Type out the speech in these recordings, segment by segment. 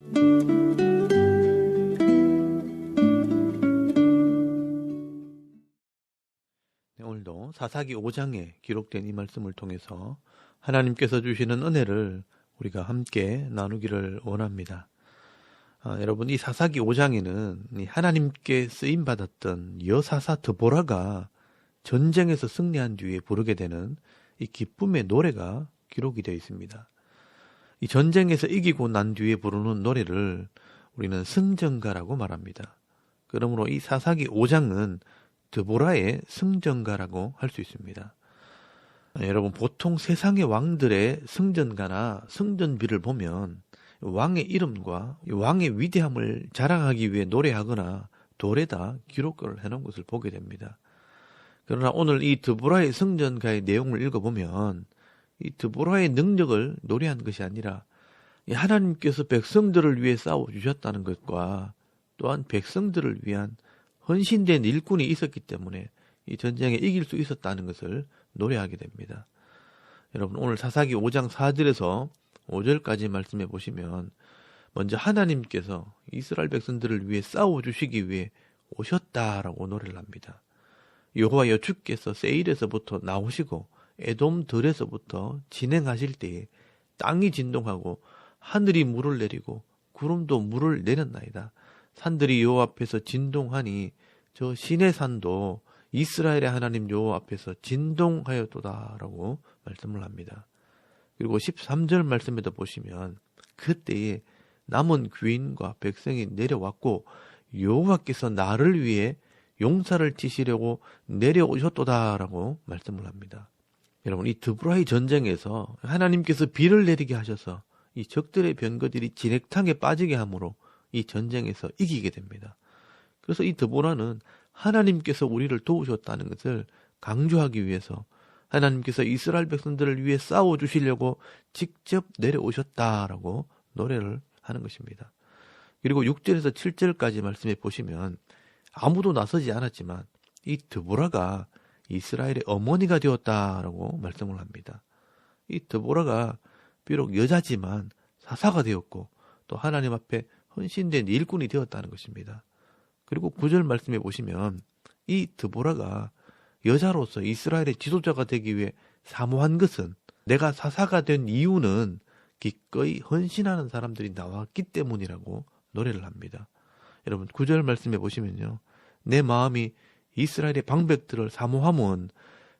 네, 오늘도 사사기 5장에 기록된 이 말씀을 통해서 하나님께서 주시는 은혜를 우리가 함께 나누기를 원합니다. 여러분, 이 사사기 5장에는 하나님께 쓰임받았던 여사사 드보라가 전쟁에서 승리한 뒤에 부르게 되는 이 기쁨의 노래가 기록이 되어 있습니다. 이 전쟁에서 이기고 난 뒤에 부르는 노래를 우리는 승전가라고 말합니다. 그러므로 이 사사기 5장은 드보라의 승전가라고 할 수 있습니다. 여러분, 보통 세상의 왕들의 승전가나 승전비를 보면 왕의 이름과 왕의 위대함을 자랑하기 위해 노래하거나 돌에다 기록을 해놓은 것을 보게 됩니다. 그러나 오늘 이 드보라의 승전가의 내용을 읽어보면 이 드보라의 능력을 노래한 것이 아니라 하나님께서 백성들을 위해 싸워주셨다는 것과 또한 백성들을 위한 헌신된 일꾼이 있었기 때문에 이 전쟁에 이길 수 있었다는 것을 노래하게 됩니다. 여러분, 오늘 사사기 5장 4절에서 5절까지 말씀해 보시면 먼저 하나님께서 이스라엘 백성들을 위해 싸워주시기 위해 오셨다라고 노래를 합니다. 여호와 여주께서 세일에서부터 나오시고 에돔 들에서부터 진행하실 때에 땅이 진동하고 하늘이 물을 내리고 구름도 물을 내렸나이다. 산들이 여호와 앞에서 진동하니 저 시내 산도 이스라엘의 하나님 여호와 앞에서 진동하였도다라고 말씀을 합니다. 그리고 13절 말씀에도 보시면 그때에 남은 귀인과 백성이 내려왔고 여호와께서 나를 위해 용사를 치시려고 내려오셨도다라고 말씀을 합니다. 여러분, 이 드보라의 전쟁에서 하나님께서 비를 내리게 하셔서 이 적들의 병거들이 진액탕에 빠지게 함으로 이 전쟁에서 이기게 됩니다. 그래서 이 드보라는 하나님께서 우리를 도우셨다는 것을 강조하기 위해서 하나님께서 이스라엘 백성들을 위해 싸워주시려고 직접 내려오셨다라고 노래를 하는 것입니다. 그리고 6절에서 7절까지 말씀해 보시면 아무도 나서지 않았지만 이 드보라가 이스라엘의 어머니가 되었다라고 말씀을 합니다. 이 드보라가 비록 여자지만 사사가 되었고 또 하나님 앞에 헌신된 일꾼이 되었다는 것입니다. 그리고 9절 말씀해 보시면 이 드보라가 여자로서 이스라엘의 지도자가 되기 위해 사모한 것은 내가 사사가 된 이유는 기꺼이 헌신하는 사람들이 나왔기 때문이라고 노래를 합니다. 여러분, 9절 말씀해 보시면요, 내 마음이 이스라엘의 방백들을 사모함은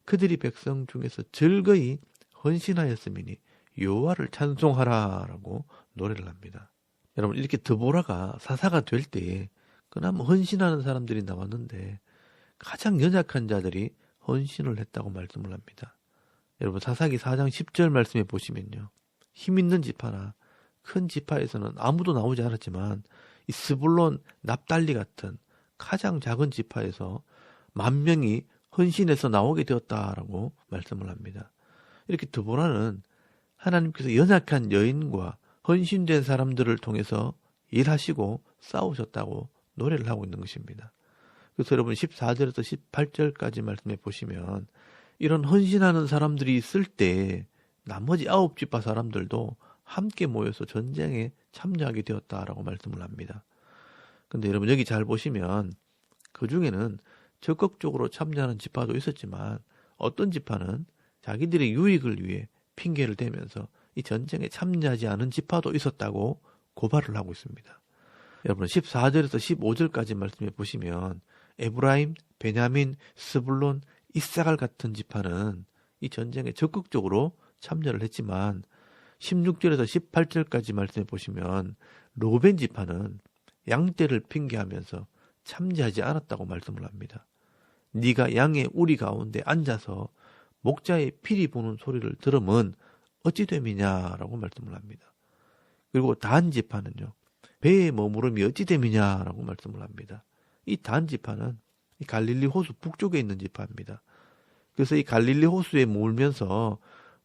그들이 백성 중에서 즐거이 헌신하였음이니 여호와를 찬송하라라고 노래를 합니다. 여러분, 이렇게 드보라가 사사가 될 때에 그나마 헌신하는 사람들이 나왔는데 가장 연약한 자들이 헌신을 했다고 말씀을 합니다. 여러분, 사사기 4장 10절 말씀해 보시면요, 힘 있는 지파나 큰 지파에서는 아무도 나오지 않았지만 이 스불론, 납달리 같은 가장 작은 지파에서 10,000명이 헌신해서 나오게 되었다라고 말씀을 합니다. 이렇게 드보라는 하나님께서 연약한 여인과 헌신된 사람들을 통해서 일하시고 싸우셨다고 노래를 하고 있는 것입니다. 그래서 여러분 14절에서 18절까지 말씀해 보시면 이런 헌신하는 사람들이 있을 때 나머지 9지파 사람들도 함께 모여서 전쟁에 참여하게 되었다라고 말씀을 합니다. 근데 여러분 여기 잘 보시면 그 중에는 적극적으로 참여하는 지파도 있었지만 어떤 지파는 자기들의 유익을 위해 핑계를 대면서 이 전쟁에 참여하지 않은 지파도 있었다고 고발을 하고 있습니다. 여러분 14절에서 15절까지 말씀해 보시면 에브라임, 베냐민, 스불론, 이사갈 같은 지파는 이 전쟁에 적극적으로 참여를 했지만 16절에서 18절까지 말씀해 보시면 르우벤 지파는 양떼를 핑계하면서 참여하지 않았다고 말씀을 합니다. 네가 양의 우리 가운데 앉아서 목자의 피리 부는 소리를 들으면 어찌 됨이냐라고 말씀을 합니다. 그리고 단 지파는요, 배에 머무름이 어찌 됨이냐라고 말씀을 합니다. 이 단 지파는 이 갈릴리 호수 북쪽에 있는 지파입니다. 그래서 이 갈릴리 호수에 몰면서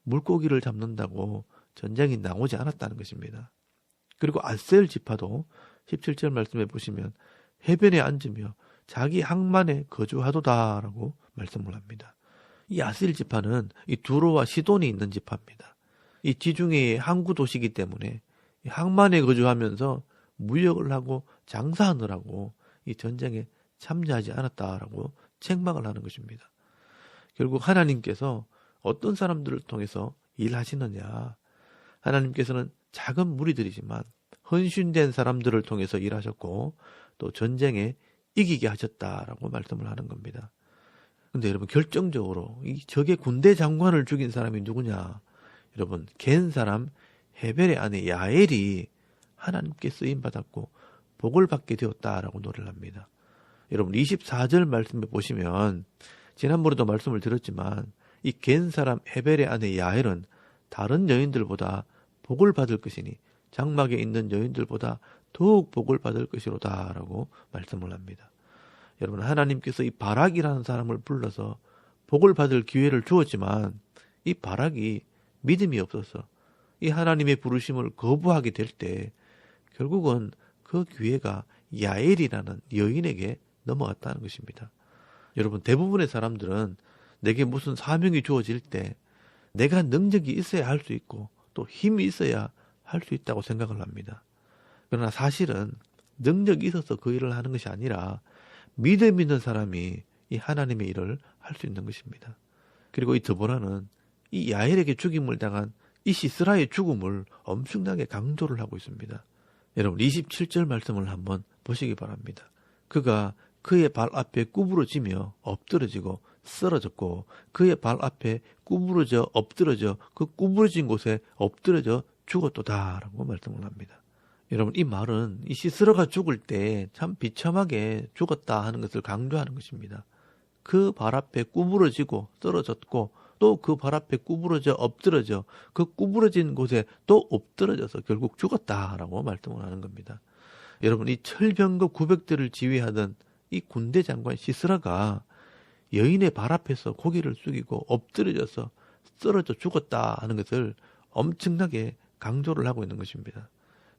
물고기를 잡는다고 전쟁이 나오지 않았다는 것입니다. 그리고 아셀 지파도 17절 말씀해 보시면 해변에 앉으며 자기 항만에 거주하도다라고 말씀을 합니다. 이 아셀 지파는 이 두로와 시돈이 있는 지파입니다. 이 지중해의 항구 도시이기 때문에 항만에 거주하면서 무역을 하고 장사하느라고 이 전쟁에 참여하지 않았다라고 책망을 하는 것입니다. 결국 하나님께서 어떤 사람들을 통해서 일하시느냐. 하나님께서는 작은 무리들이지만 헌신된 사람들을 통해서 일하셨고 또 전쟁에 이기게 하셨다라고 말씀을 하는 겁니다. 근데 여러분 결정적으로 이 적의 군대 장관을 죽인 사람이 누구냐? 여러분 겐 사람 헤벨의 아내 야엘이 하나님께 쓰임받았고 복을 받게 되었다라고 노래를 합니다. 여러분 24절 말씀에 보시면 지난번에도 말씀을 드렸지만 이 겐 사람 헤벨의 아내 야엘은 다른 여인들보다 복을 받을 것이니 장막에 있는 여인들보다 더욱 복을 받을 것이로다라고 말씀을 합니다. 여러분 하나님께서 이 바락이라는 사람을 불러서 복을 받을 기회를 주었지만 이 바락이 믿음이 없어서 이 하나님의 부르심을 거부하게 될 때 결국은 그 기회가 야엘이라는 여인에게 넘어갔다는 것입니다. 여러분 대부분의 사람들은 내게 무슨 사명이 주어질 때 내가 능력이 있어야 할 수 있고 또 힘이 있어야 할 수 있다고 생각을 합니다. 그러나 사실은 능력이 있어서 그 일을 하는 것이 아니라 믿음 있는 사람이 이 하나님의 일을 할 수 있는 것입니다. 그리고 이 드보라는 이 야엘에게 죽임을 당한 이 시스라의 죽음을 엄청나게 강조를 하고 있습니다. 여러분 27절 말씀을 한번 보시기 바랍니다. 그가 그의 발 앞에 구부러지며 엎드러지고 쓰러졌고 그의 발 앞에 구부러져 엎드러져 그 구부러진 곳에 엎드러져 죽었도다라고 말씀을 합니다. 여러분 이 말은 이 시스라가 죽을 때 참 비참하게 죽었다 하는 것을 강조하는 것입니다. 그 발 앞에 구부러지고 쓰러졌고 또 그 발 앞에 구부러져 엎드러져 그 구부러진 곳에 또 엎드러져서 결국 죽었다라고 말씀을 하는 겁니다. 여러분 이 철병거 900대를 지휘하던 이 군대 장관 시스라가 여인의 발 앞에서 고개를 숙이고 엎드려져서 쓰러져 죽었다 하는 것을 엄청나게 강조를 하고 있는 것입니다.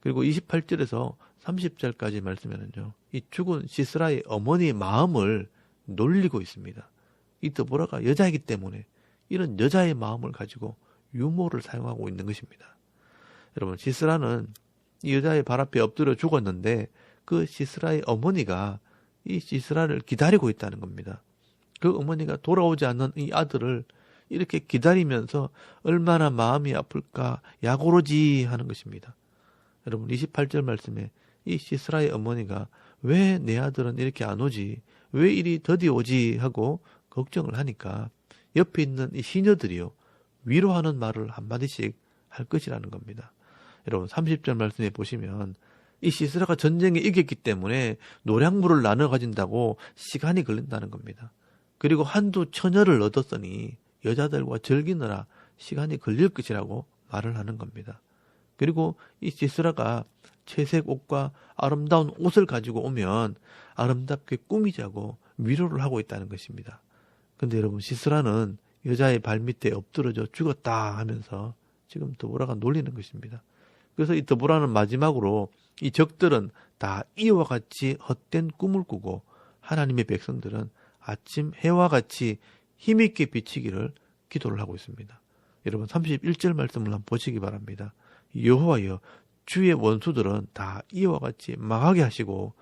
그리고 28절에서 30절까지 말씀에는요, 이 죽은 시스라의 어머니의 마음을 놀리고 있습니다. 이 드보라가 여자이기 때문에 이런 여자의 마음을 가지고 유머를 사용하고 있는 것입니다. 여러분 시스라는 이 여자의 발 앞에 엎드려 죽었는데 그 시스라의 어머니가 이 시스라를 기다리고 있다는 겁니다. 그 어머니가 돌아오지 않는 이 아들을 이렇게 기다리면서 얼마나 마음이 아플까 약오르지 하는 것입니다. 여러분 28절 말씀에 이 시스라의 어머니가 왜 내 아들은 이렇게 안 오지? 왜 이리 더디 오지? 하고 걱정을 하니까 옆에 있는 이 시녀들이요 위로하는 말을 한마디씩 할 것이라는 겁니다. 여러분 30절 말씀에 보시면 이 시스라가 전쟁에 이겼기 때문에 노량물을 나눠 가진다고 시간이 걸린다는 겁니다. 그리고 한두 처녀를 얻었으니 여자들과 즐기느라 시간이 걸릴 것이라고 말을 하는 겁니다. 그리고 이 시스라가 채색 옷과 아름다운 옷을 가지고 오면 아름답게 꾸미자고 위로를 하고 있다는 것입니다. 근데 여러분 시스라는 여자의 발밑에 엎드러져 죽었다 하면서 지금 드보라가 놀리는 것입니다. 그래서 이 드보라는 마지막으로 이 적들은 다 이와 같이 헛된 꿈을 꾸고 하나님의 백성들은 아침 해와 같이 힘있게 비치기를 기도를 하고 있습니다. 여러분 31절 말씀을 한번 보시기 바랍니다. 여호와여 주의 원수들은 다 이와 같이 망하게 하시고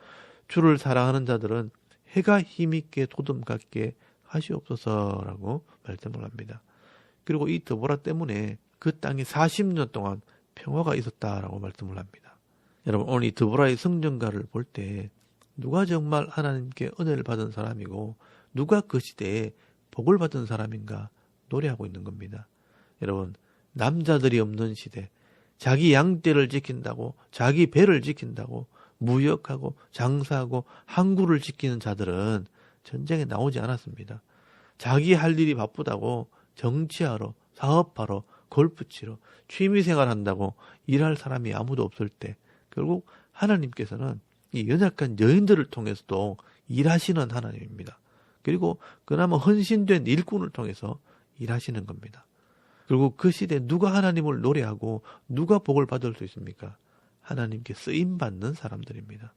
주를 사랑하는 자들은 해가 힘있게 도듬갑게 하시옵소서라고 말씀을 합니다. 그리고 이 드보라 때문에 그 땅에 40년 동안 평화가 있었다라고 말씀을 합니다. 여러분 오늘 이 드보라의 성전가를 볼 때 누가 정말 하나님께 은혜를 받은 사람이고 누가 그 시대에 복을 받은 사람인가 노래하고 있는 겁니다. 여러분 남자들이 없는 시대 자기 양떼를 지킨다고 자기 배를 지킨다고 무역하고 장사하고 항구를 지키는 자들은 전쟁에 나오지 않았습니다. 자기 할 일이 바쁘다고 정치하러 사업하러 골프 치러 취미생활 한다고 일할 사람이 아무도 없을 때 결국 하나님께서는 이 연약한 여인들을 통해서도 일하시는 하나님입니다. 그리고 그나마 헌신된 일꾼을 통해서 일하시는 겁니다. 그리고 그 시대에 누가 하나님을 노래하고 누가 복을 받을 수 있습니까? 하나님께 쓰임받는 사람들입니다.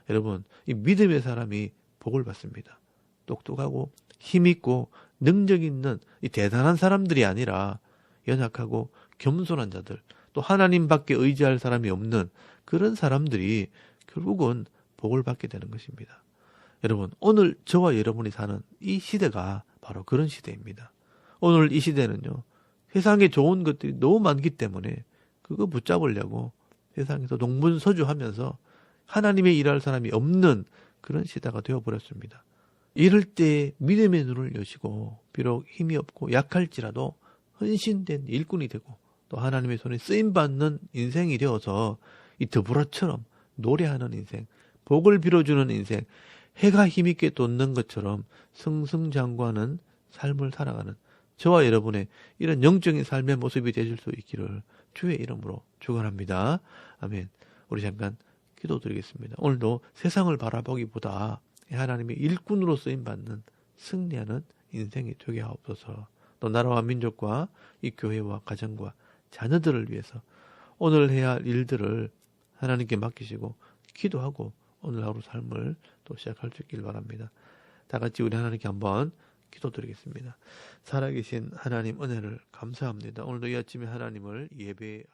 여러분 이 믿음의 사람이 복을 받습니다. 똑똑하고 힘있고 능력 있는 이 대단한 사람들이 아니라 연약하고 겸손한 자들 또 하나님밖에 의지할 사람이 없는 그런 사람들이 결국은 복을 받게 되는 것입니다. 여러분, 오늘 저와 여러분이 사는 이 시대가 바로 그런 시대입니다. 오늘 이 시대는요, 세상에 좋은 것들이 너무 많기 때문에 그거 붙잡으려고 세상에서 동분서주하면서 하나님의 일할 사람이 없는 그런 시대가 되어버렸습니다. 이럴 때 믿음의 눈을 여시고 비록 힘이 없고 약할지라도 헌신된 일꾼이 되고 또 하나님의 손에 쓰임받는 인생이 되어서 이 드보라처럼 노래하는 인생, 복을 빌어주는 인생, 해가 힘있게 돋는 것처럼 승승장구하는 삶을 살아가는 저와 여러분의 이런 영적인 삶의 모습이 되실 수 있기를 주의 이름으로 축원합니다. 아멘. 우리 잠깐 기도드리겠습니다. 오늘도 세상을 바라보기보다 하나님의 일꾼으로 쓰임받는 승리하는 인생이 되게 하옵소서. 또 나라와 민족과 이 교회와 가정과 자녀들을 위해서 오늘 해야 할 일들을 하나님께 맡기시고 기도하고 오늘 하루 삶을 또 시작할 수 있길 바랍니다. 다 같이 우리 하나님께 한번 기도드리겠습니다. 살아계신 하나님 은혜를 감사합니다. 오늘도 이 아침에 하나님을 예배하게